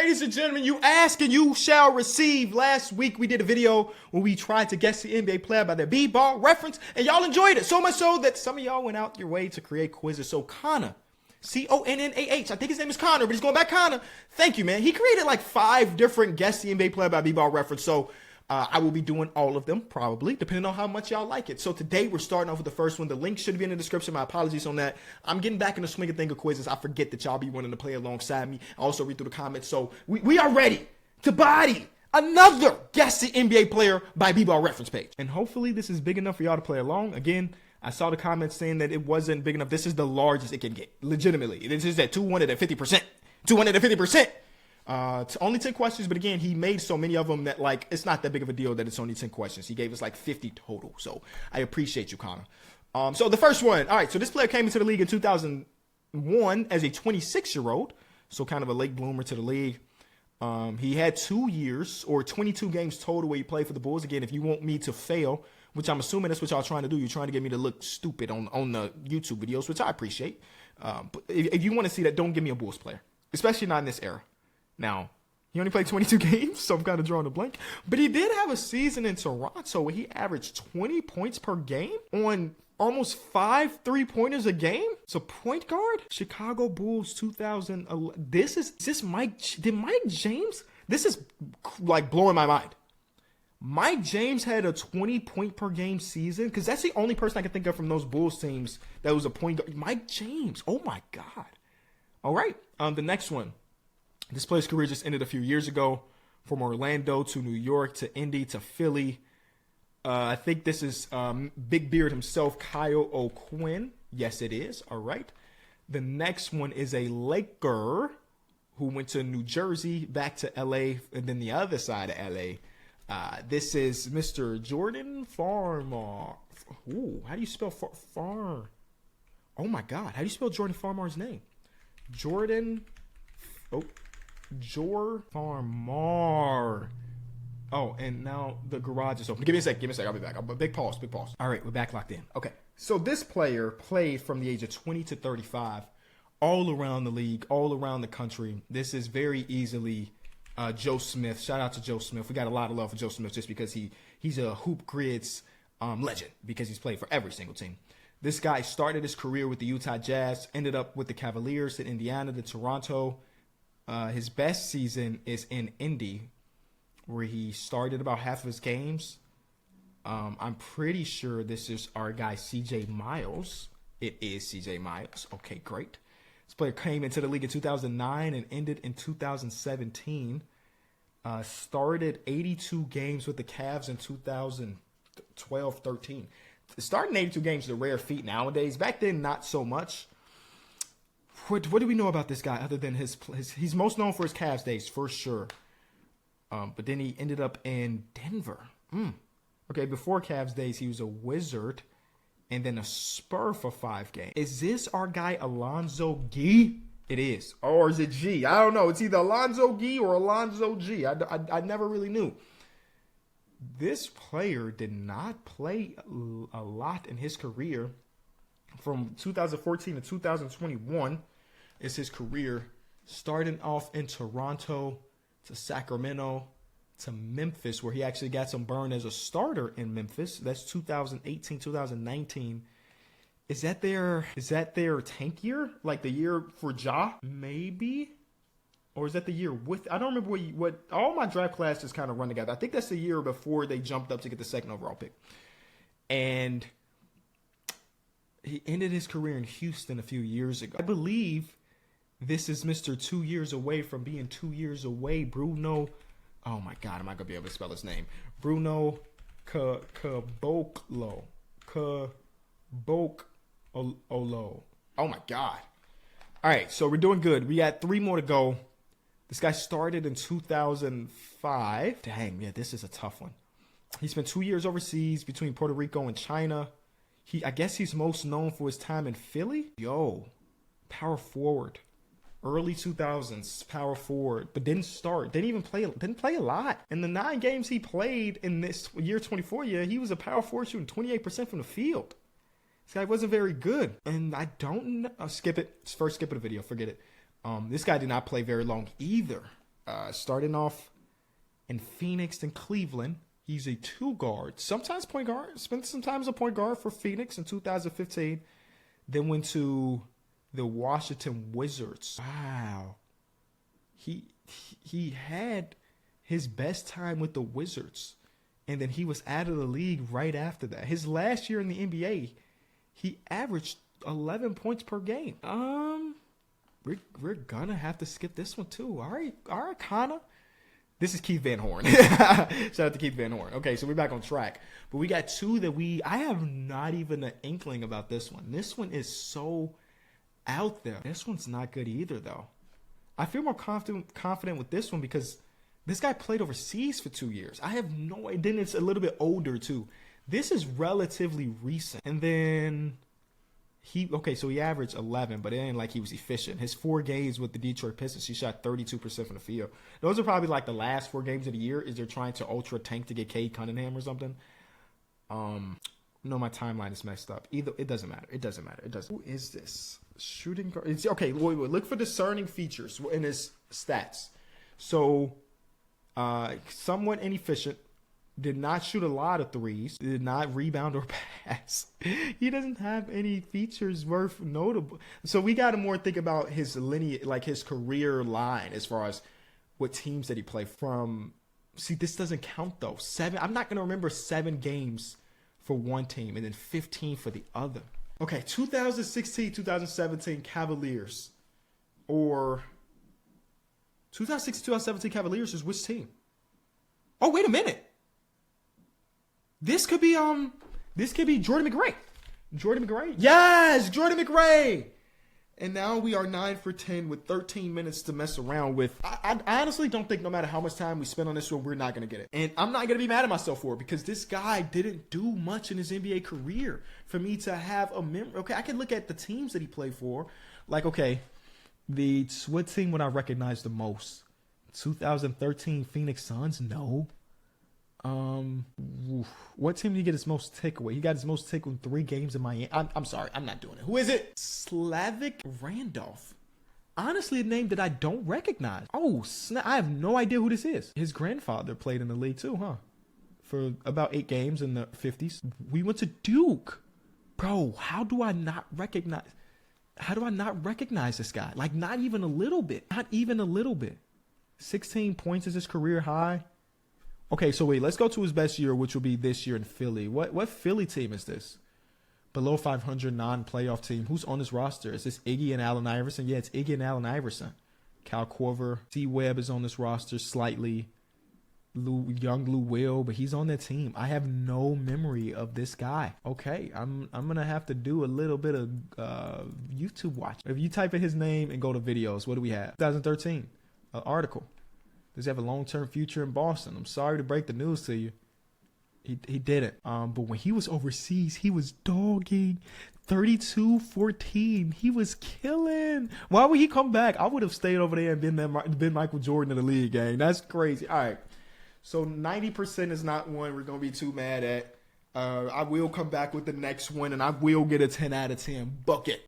Ladies and gentlemen, you ask and you shall receive. Last week we did a video where we tried to guess the NBA player by their B-ball reference, and y'all enjoyed it. So much so that some of y'all went out your way to create quizzes. So Connor, C-O-N-N-A-H, I think his name is Connor, but he's going back Connor. Thank you, man. He created like 5 different guess the NBA player by B-ball reference. So I will be doing all of them, probably, depending on how much y'all like it. So today we're starting off with the first one. The link should be in the description. My apologies on that. I'm getting back in the swing of thing of quizzes. I forget that y'all be wanting to play alongside me. I also read through the comments. So we are ready to body another Guess the NBA Player by B-Ball reference page. And hopefully this is big enough for y'all to play along. Again, I saw the comments saying that it wasn't big enough. This is the largest it can get, legitimately. This is at 250%. 250%. Only 10 questions, but again, he made so many of them that, like, it's not that big of a deal that it's only 10 questions. He gave us like 50 total, so I appreciate you, Connor. So the first one, all right, so this player came into the league in 2001 as a 26-year-old, so kind of a late bloomer to the league. He had 2 years or 22 games total where he played for the Bulls. Again, if you want me to fail, which I'm assuming that's what y'all trying to do, you're trying to get me to look stupid on the YouTube videos, which I appreciate. But if you want to see that, don't give me a Bulls player, especially not in this era. Now, he only played 22 games, so I'm kind of drawing a blank. But he did have a season in Toronto where he averaged 20 points per game on almost 5 3-pointers a game. So point guard, Chicago Bulls 2011. Did Mike James? This is like blowing my mind. Mike James had a 20-point per game season, because that's the only person I can think of from those Bulls teams that was a point guard. Mike James. Oh my God. All right. The next one. This player's career just ended a few years ago, from Orlando to New York to Indy to Philly. I think this is Big Beard himself, Kyle O'Quinn. Yes, it is. All right. The next one is a Laker who went to New Jersey, back to L.A., and then the other side of L.A. This is Mr. Jordan Farmar. Ooh, how do you spell Far? Oh, my God. How do you spell Jordan Farmar's name? Jor Farmar. Oh, and now the garage is open. Give me a sec. I'll be back. Big pause. All right, we're back locked in. Okay. So this player played from the age of 20 to 35 all around the league, all around the country. This is very easily Joe Smith. Shout out to Joe Smith. We got a lot of love for Joe Smith just because he's a Hoop Grids legend, because he's played for every single team. This guy started his career with the Utah Jazz, ended up with the Cavaliers, to Indiana, to Toronto. His best season is in Indy, where he started about half of his games. I'm pretty sure this is our guy, C.J. Miles. It is C.J. Miles. Okay, great. This player came into the league in 2009 and ended in 2017. Started 82 games with the Cavs in 2012-13. Starting 82 games is a rare feat nowadays. Back then, not so much. What do we know about this guy other than he's most known for his Cavs days, for sure. But then he ended up in Denver. Okay, before Cavs days, he was a Wizard and then a Spur for 5 games. Is this our guy, Alonzo Gee? It is. Or is it G? I don't know. It's either Alonzo Gee or Alonzo G. I never really knew. This player did not play a lot in his career. From 2014 to 2021 is his career, starting off in Toronto to Sacramento to Memphis, where he actually got some burn as a starter in Memphis. That's 2018, 2019. Is that their tank year? Like the year for Ja? Maybe? Or is that the year with? I don't remember what all my draft classes kind of run together. I think that's the year before they jumped up to get the 2nd overall pick. And he ended his career in Houston a few years ago. I believe this is Mr. 2 years away from being 2 years away. Bruno. Oh my God, am I going to be able to spell his name? Bruno Caboclo. Caboclo. Oh my God. All right, so we're doing good. We got 3 more to go. This guy started in 2005. Dang, yeah, this is a tough one. He spent 2 years overseas between Puerto Rico and China. I guess he's most known for his time in Philly. Power forward. Early 2000s, power forward, but didn't play a lot. In the 9 games he played in this year 24 year, he was a power forward shooting 28% from the field. This guy wasn't very good. And I don't know. Skip it. First skip of the video. Forget it. This guy did not play very long either. Starting off in Phoenix and Cleveland. He's a 2 guard, sometimes point guard. Spent some time as a point guard for Phoenix in 2015. Then went to the Washington Wizards. Wow. He had his best time with the Wizards. And then he was out of the league right after that. His last year in the NBA, he averaged 11 points per game. We're gonna have to skip this one too. All right, Connor. This is Keith Van Horn. Shout out to Keith Van Horn. Okay, so we're back on track. But we got 2 that I have not even an inkling about this one. This one is so out there. This one's not good either, though. I feel more confident with this one because this guy played overseas for 2 years. I have no idea. Then it's a little bit older, too. This is relatively recent. And then so he averaged 11, but it ain't like he was efficient. His 4 games with the Detroit Pistons, he shot 32% from the field. Those are probably like the last 4 games of the year. Is they're trying to ultra tank to get Cade Cunningham or something? No, my timeline is messed up. It doesn't matter. Who is this? Shooting guard. Okay, wait. Look for discerning features in his stats. So, somewhat inefficient. Did not shoot a lot of threes. Did not rebound or pass. He doesn't have any features worth notable. So we got to more think about his lineage, like his career line as far as what teams that he played from. See, this doesn't count though. 7. I'm not going to remember 7 games for one team and then 15 for the other. Okay, 2016, 2017 Cavaliers. Or 2016, 2017 Cavaliers is which team? Oh, wait a minute. This could be Jordan McRae. Jordan McRae? Yes, Jordan McRae. And now we are 9 for 10 with 13 minutes to mess around with. I honestly don't think no matter how much time we spend on this one, we're not going to get it. And I'm not going to be mad at myself for it because this guy didn't do much in his NBA career for me to have a memory. Okay, I can look at the teams that he played for. Like, okay, what team would I recognize the most? 2013 Phoenix Suns? No. What team did he get his most takeaway? He got his most takeaway in 3 games in Miami. I'm sorry, I'm not doing it. Who is it? Slavic Randolph. Honestly, a name that I don't recognize. Oh, I have no idea who this is. His grandfather played in the league too, huh? For about 8 games in the 50s. We went to Duke. Bro, how do I not recognize this guy? Like, not even a little bit. 16 points is his career high. Okay, so wait, let's go to his best year, which will be this year in Philly. What Philly team is this? Below 500 non-playoff team. Who's on his roster? Is this Iggy and Allen Iverson? Yeah, it's Iggy and Allen Iverson. Cal Korver. C. Webb is on this roster slightly. Young Lou Will, but he's on that team. I have no memory of this guy. Okay, I'm gonna have to do a little bit of YouTube watch. If you type in his name and go to videos, what do we have? 2013, an article. Does he have a long-term future in Boston? I'm sorry to break the news to you. He didn't. But when he was overseas, he was dogging 32-14. He was killing. Why would he come back? I would have stayed over there and been Michael Jordan in the league, gang. That's crazy. All right. So 90% is not one we're going to be too mad at. I will come back with the next one, and I will get a 10 out of 10 bucket.